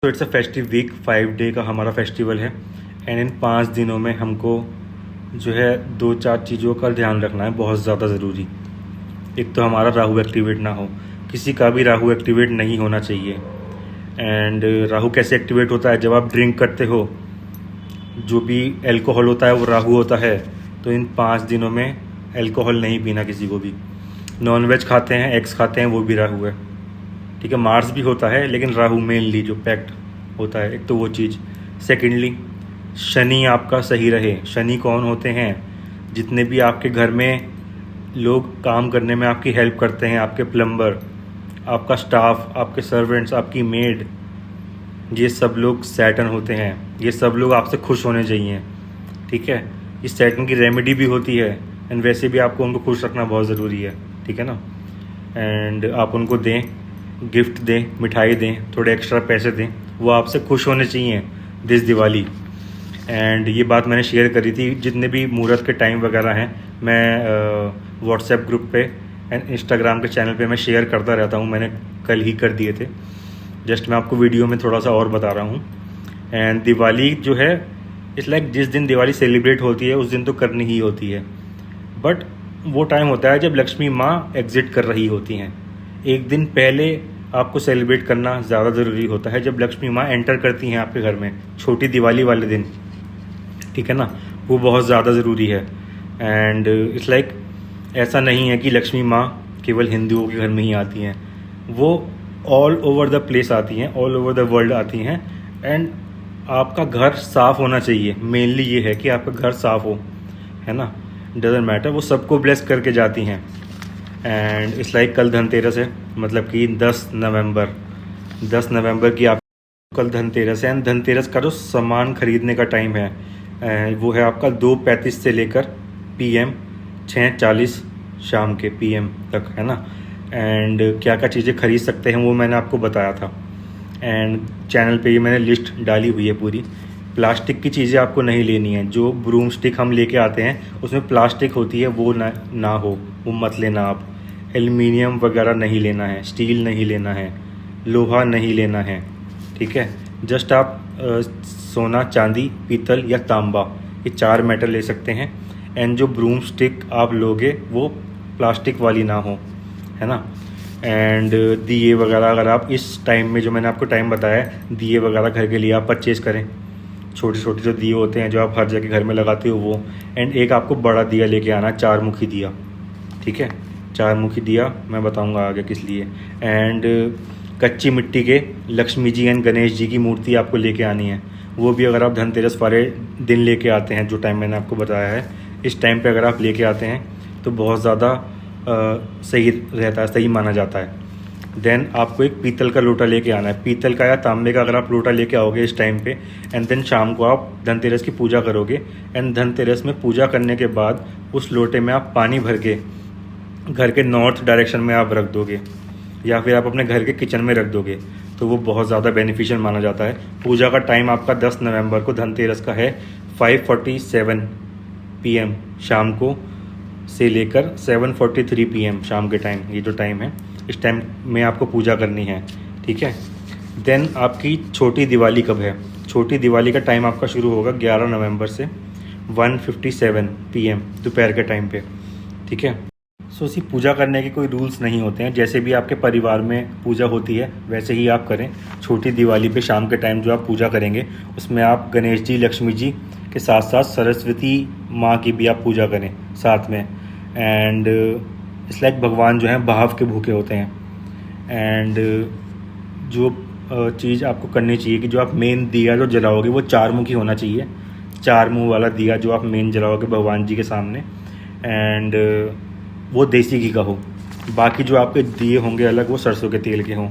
तो it's a festive week, 5 day का हमारा फेस्टिवल है। एंड इन 5 दिनों में हमको जो है 2-4 चीज़ों का ध्यान रखना है, बहुत ज़्यादा ज़रूरी। एक तो हमारा राहु एक्टिवेट ना हो, किसी का भी राहु एक्टिवेट नहीं होना चाहिए। एंड राहु कैसे एक्टिवेट होता है? जब आप ड्रिंक करते हो, जो भी अल्कोहल होता है वो राहु होता है। तो इन 5 दिनों में अल्कोहल नहीं पीना किसी को भी। नॉनवेज खाते हैं, एग्स खाते हैं, वो भी राहु है। ठीक है, मार्स भी होता है, लेकिन राहु मेनली जो पैक्ट होता है, एक तो वो चीज़। सेकेंडली, शनि आपका सही रहे। शनि कौन होते हैं? जितने भी आपके घर में लोग काम करने में आपकी हेल्प करते हैं, आपके प्लम्बर, आपका स्टाफ, आपके सर्वेंट्स, आपकी मेड, ये सब लोग सैटर्न होते हैं। ये सब लोग आपसे खुश होने चाहिए। ठीक है, इस सैटर्न की रेमेडी भी होती है। एंड वैसे भी आपको उनको खुश रखना बहुत ज़रूरी है। ठीक है ना। एंड आप उनको दें, गिफ्ट दें, मिठाई दें, थोड़े एक्स्ट्रा पैसे दें, वो आपसे खुश होने चाहिए दिस दिवाली। एंड ये बात मैंने शेयर करी थी, जितने भी मुहूर्त के टाइम वगैरह हैं मैं व्हाट्सएप ग्रुप पे एंड इंस्टाग्राम के चैनल पे मैं शेयर करता रहता हूँ। मैंने कल ही कर दिए थे, जस्ट मैं आपको वीडियो में थोड़ा सा और बता रहा हूँ। एंड दिवाली जो है, इट्स लाइक जिस दिन दिवाली सेलिब्रेट होती है उस दिन तो करनी ही होती है, बट वो टाइम होता है जब लक्ष्मी माँ एग्जिट कर रही होती हैं। एक दिन पहले आपको सेलिब्रेट करना ज़्यादा ज़रूरी होता है, जब लक्ष्मी माँ एंटर करती हैं आपके घर में, छोटी दिवाली वाले दिन। ठीक है ना, वो बहुत ज़्यादा ज़रूरी है। एंड इट्स लाइक ऐसा नहीं है कि लक्ष्मी माँ केवल हिंदुओं के घर में ही आती हैं, वो ऑल ओवर द प्लेस आती हैं, ऑल ओवर द वर्ल्ड आती हैं। एंड आपका घर साफ़ होना चाहिए। मेनली ये है कि आपका घर साफ़ हो, है ना। डजेंट मैटर, वो सबको ब्लेस करके जाती हैं। एंड इट्स लाइक कल धनतेरस है, मतलब कि 10 नवंबर की आप कल धनतेरस है। एंड धनतेरस का जो सामान खरीदने का टाइम है वो है आपका 2:35 से लेकर PM 6:40 शाम के PM तक, है ना। एंड क्या क्या चीज़ें खरीद सकते हैं वो मैंने आपको बताया था। एंड चैनल पे ये मैंने लिस्ट डाली हुई है पूरी। प्लास्टिक की चीज़ें आपको नहीं लेनी है। जो ब्रूम स्टिक हम लेके आते हैं उसमें प्लास्टिक होती है, वो ना हो, वो मत लेना आप। एल्युमिनियम वगैरह नहीं लेना है, स्टील नहीं लेना है, लोहा नहीं लेना है। ठीक है, जस्ट आप सोना, चांदी, पीतल या तांबा, ये 4 मेटल ले सकते हैं। एंड जो ब्रूम स्टिक आप लोगे वो प्लास्टिक वाली ना हो, है ना। एंड दिए वगैरह अगर आप इस टाइम में, जो मैंने आपको टाइम बताया है, दिए वगैरह घर के लिए आप परचेज़ करें। छोटे छोटे जो दिए होते हैं जो आप हर जगह घर में लगाते हो वो। एंड एक आपको बड़ा दिया लेके आना, 4 मुखी दिया। ठीक है, 4 मुखी दिया, मैं बताऊंगा आगे किस लिए। एंड कच्ची मिट्टी के लक्ष्मी जी एंड गणेश जी की मूर्ति आपको लेके आनी है। वो भी अगर आप धनतेरस वाले दिन लेके आते हैं, जो टाइम मैंने आपको बताया है, इस टाइम पे अगर आप लेके आते हैं तो बहुत ज़्यादा सही रहता है, सही माना जाता है। देन आपको एक पीतल का लोटा लेके आना है, पीतल का या तांबे का अगर आप लोटा लेके आओगे इस टाइम पे। एंड देन शाम को आप धनतेरस की पूजा करोगे। एंड धनतेरस में पूजा करने के बाद उस लोटे में आप पानी भर के घर के नॉर्थ डायरेक्शन में आप रख दोगे, या फिर आप अपने घर के किचन में रख दोगे, तो वो बहुत ज़्यादा बेनिफिशियल माना जाता है। पूजा का टाइम आपका 10 नवंबर को धनतेरस का है 5:47 PM शाम को से लेकर 7:43 PM शाम के टाइम। ये जो टाइम है, इस टाइम में आपको पूजा करनी है। ठीक है, देन आपकी छोटी दिवाली कब है? छोटी दिवाली का टाइम आपका शुरू होगा 11 नवंबर से 1:57 PM दोपहर के टाइम पे। ठीक है, सो इसी पूजा करने के कोई रूल्स नहीं होते हैं, जैसे भी आपके परिवार में पूजा होती है वैसे ही आप करें। छोटी दिवाली पे शाम के टाइम जो आप पूजा करेंगे उसमें आप गणेश जी, लक्ष्मी जी के साथ साथ सरस्वती माँ की भी आप पूजा करें साथ में। एंड इट्स लाइक भगवान जो हैं भाव के भूखे होते हैं। एंड जो चीज़ आपको करनी चाहिए कि जो आप मेन दिया जो जलाओगे वो 4 मुखी होना चाहिए। 4 मुँह वाला दिया जो आप मेन जलाओगे भगवान जी के सामने। एंड वो देसी घी का हो। बाकी जो आपके दिए होंगे अलग, वो सरसों के तेल के हों,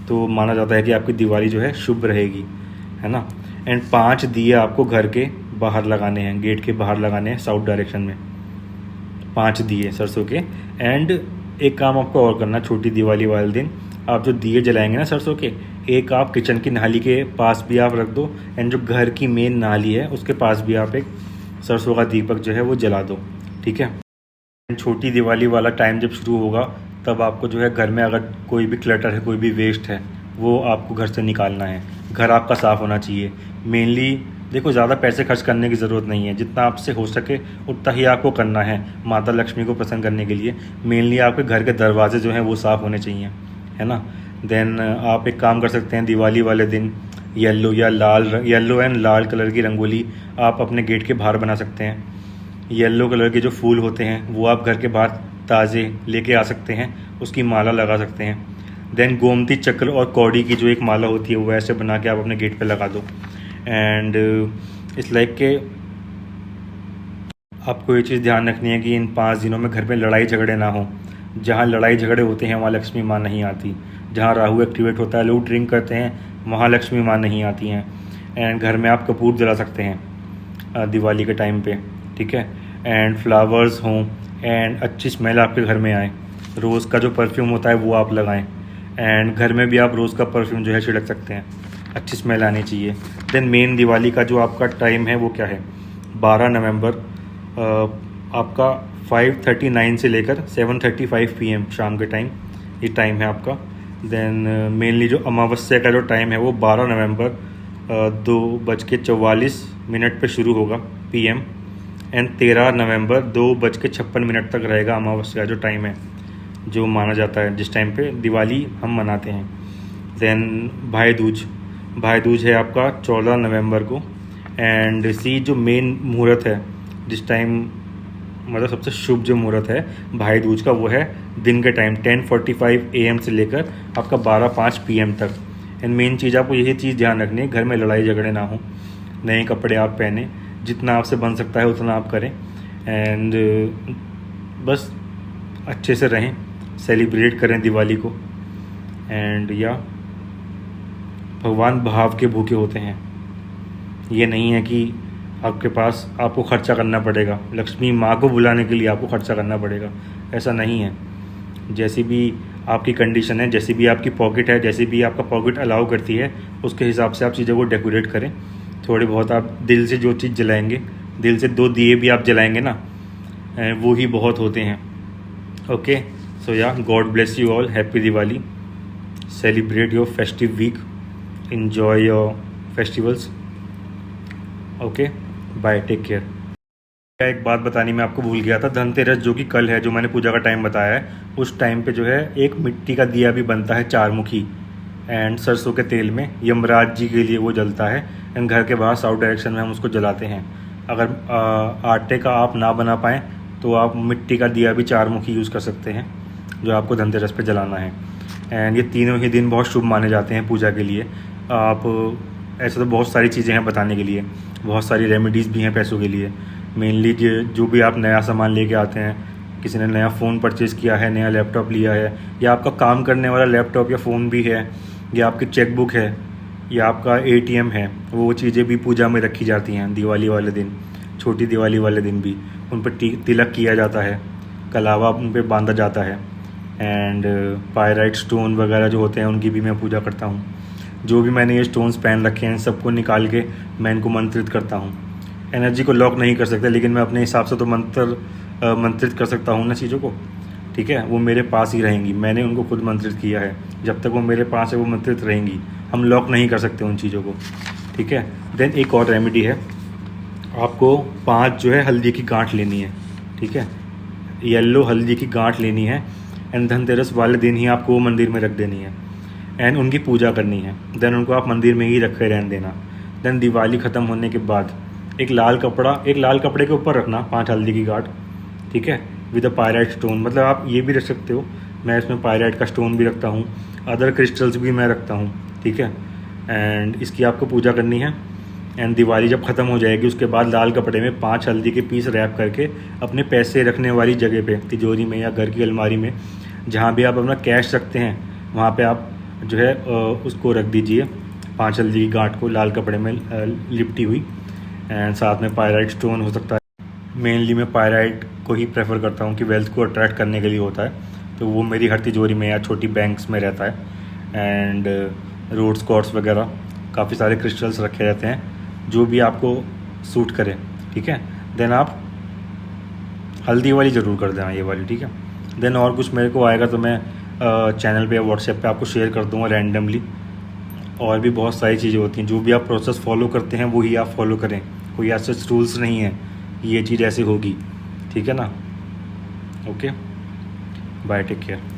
तो माना जाता है कि आपकी दिवाली जो है शुभ रहेगी, है ना। एंड 5 दिए आपको घर के बाहर लगाने हैं, गेट के बाहर लगाने हैं, साउथ डायरेक्शन में 5 दिए सरसों के। एंड एक काम आपको और करना, छोटी दिवाली वाले दिन आप जो दिए जलाएंगे ना सरसों के, एक आप किचन की नाली के पास भी आप रख दो। एंड जो घर की मेन नाली है उसके पास भी आप एक सरसों का दीपक जो है वो जला दो। ठीक है, छोटी दिवाली वाला टाइम जब शुरू होगा तब आपको जो है घर में अगर कोई भी क्लटर है, कोई भी वेस्ट है, वो आपको घर से निकालना है। घर आपका साफ़ होना चाहिए। मेनली देखो, ज़्यादा पैसे खर्च करने की ज़रूरत नहीं है, जितना आपसे हो सके उतना ही आपको करना है माता लक्ष्मी को प्रसन्न करने के लिए। मेनली आपके घर के दरवाजे जो हैं वो साफ़ होने चाहिए, है ना। देन आप एक काम कर सकते हैं, दिवाली वाले दिन येलो एंड लाल कलर की रंगोली आप अपने गेट के बाहर बना सकते हैं। येलो कलर के जो फूल होते हैं वो आप घर के बाहर ताज़े लेके आ सकते हैं, उसकी माला लगा सकते हैं। देन गोमती चक्र और कौड़ी की जो एक माला होती है वो ऐसे बना के आप अपने गेट पे लगा दो। एंड इस लाइक के आपको ये चीज़ ध्यान रखनी है कि इन 5 दिनों में घर में लड़ाई झगड़े ना हो। जहाँ लड़ाई झगड़े होते हैं वहाँ लक्ष्मी माँ नहीं आती। जहाँ राहु एक्टिवेट होता है, लोग ड्रिंक करते हैं, वहाँ लक्ष्मी माँ नहीं आती हैं। एंड घर में आप कपूर जला सकते हैं दिवाली के टाइम पे, ठीक है। एंड फ्लावर्स हों एंड अच्छी स्मेल आपके घर में आए। रोज़ का जो परफ्यूम होता है वो आप लगाएं। एंड घर में भी आप रोज़ का परफ्यूम जो है छिड़क सकते हैं, अच्छी स्मेल आनी चाहिए। देन मेन दिवाली का जो आपका टाइम है वो क्या है, 12 नवंबर आपका 5:39 से लेकर 7:35 PM शाम के टाइम, ये टाइम है आपका। देन मेनली जो अमावस्या का जो टाइम है वो 12 नवंबर 2:44 पे शुरू होगा PM। एंड 13 नवंबर 2:56 तक रहेगा अमावस्या जो टाइम है, जो माना जाता है जिस टाइम पे दिवाली हम मनाते हैं। देन भाई दूज है आपका 14 नवंबर को। एंड जो मेन मुहूर्त है जिस टाइम, मतलब सबसे शुभ जो मुहूर्त है भाई दूज का, वो है दिन के टाइम 10:45 AM से लेकर आपका 12:05 PM तक। एंड मेन चीज़ आपको यही चीज़ ध्यान रखनी है, घर में लड़ाई झगड़े ना हो, नए कपड़े आप पहने, जितना आपसे बन सकता है उतना आप करें। एंड बस अच्छे से रहें, सेलिब्रेट करें दिवाली को। एंड या भगवान भाव के भूखे होते हैं, ये नहीं है कि आपके पास आपको खर्चा करना पड़ेगा, लक्ष्मी माँ को बुलाने के लिए आपको खर्चा करना पड़ेगा, ऐसा नहीं है। जैसी भी आपकी कंडीशन है, जैसी भी आपकी पॉकेट है, जैसी भी आपका पॉकेट अलाउ करती है, उसके हिसाब से आप चीज़ों को डेकोरेट करें। थोड़ी बहुत आप दिल से जो चीज़ जलाएंगे, दिल से 2 दिए भी आप जलाएंगे ना, वो ही बहुत होते हैं। ओके, सो या God bless you all, happy Diwali, celebrate your festive week, enjoy your festivals. Okay, bye, take care. एक बात बतानी मैं आपको भूल गया था, धनतेरस जो कि कल है, जो मैंने पूजा का टाइम बताया है, उस टाइम पे जो है एक मिट्टी का दिया भी बनता है 4 मुखी, एंड सरसों के तेल में, यमराज जी के लिए वो जलता है। एंड घर के बाहर साउथ डायरेक्शन में हम उसको जलाते हैं। अगर आटे का आप ना बना पाएँ तो आप मिट्टी का दिया भी 4 मुखी यूज़ कर सकते हैं, जो आपको धनतेरस पे जलाना है। एंड ये तीनों ही दिन बहुत शुभ माने जाते हैं पूजा के लिए। आप ऐसे तो बहुत सारी चीज़ें हैं बताने के लिए, बहुत सारी रेमेडीज़ भी हैं पैसों के लिए। मेनली जो भी आप नया सामान लेके आते हैं, किसी ने नया फ़ोन परचेज़ किया है, नया लैपटॉप लिया है, या आपका काम करने वाला लैपटॉप या फ़ोन भी है, या आपकी चेकबुक है, या आपका ATM है, वो चीज़ें भी पूजा में रखी जाती हैं दिवाली वाले दिन। छोटी दिवाली वाले दिन भी उन पर तिलक किया जाता है, कलावा उन पर बांधा जाता है। एंड पायराइट स्टोन वगैरह जो होते हैं उनकी भी मैं पूजा करता हूँ। जो भी मैंने ये स्टोन्स पहन रखे हैं सबको निकाल के मैं इनको मंत्रित करता हूँ। एनर्जी को लॉक नहीं कर सकते, लेकिन मैं अपने हिसाब से तो मंत्रित कर सकता हूँ ना चीज़ों को, ठीक है। वो मेरे पास ही रहेंगी, मैंने उनको खुद मंत्रित किया है, जब तक वो मेरे पास है वो मंत्रित रहेंगी। हम लॉक नहीं कर सकते उन चीज़ों को, ठीक है। देन एक और रेमेडी है, आपको 5 जो है हल्दी की गांठ लेनी है, ठीक है, येलो हल्दी की गांठ लेनी है। एंड धनतेरस वाले दिन ही आपको वो मंदिर में रख देनी है, एंड उनकी पूजा करनी है। देन उनको आप मंदिर में ही रखे रहने देना। देन दिवाली ख़त्म होने के बाद एक लाल कपड़े के ऊपर रखना 5 हल्दी की गांठ, ठीक है, विद अ पायराइट स्टोन। मतलब आप ये भी रख सकते हो, मैं इसमें पायराइट का स्टोन भी रखता हूँ, अदर क्रिस्टल्स भी मैं रखता हूँ, ठीक है। एंड इसकी आपको पूजा करनी है। एंड दिवाली जब ख़त्म हो जाएगी उसके बाद लाल कपड़े में 5 हल्दी के पीस रैप करके अपने पैसे रखने वाली जगह पे, तिजोरी में या घर की अलमारी में, जहाँ भी आप अपना कैश रखते हैं वहाँ पे आप जो है उसको रख दीजिए, 5 हल्दी की गांठ को लाल कपड़े में लिपटी हुई। एंड साथ में पायराइट स्टोन हो सकता है। मेनली मैं पायराइट को ही प्रेफर करता हूँ कि वेल्थ को अट्रैक्ट करने के लिए होता है, तो वो मेरी हर तिजोरी में या छोटी बैंक्स में रहता है। एंड रोड्स क्वार्ट्स वगैरह काफ़ी सारे क्रिस्टल्स रखे रहते हैं, जो भी आपको सूट करे, ठीक है। देन आप हल्दी वाली ज़रूर कर देना, ये वाली, ठीक है। देन और कुछ मेरे को आएगा तो मैं चैनल पे या व्हाट्सएप पे आपको शेयर कर दूँगा रैंडमली, और भी बहुत सारी चीज़ें होती हैं, जो भी आप प्रोसेस फॉलो करते हैं वही आप फॉलो करें, कोई ऐसे रूल्स नहीं है ये चीज़ ऐसे होगी, ठीक है ना। Okay, bye, take care.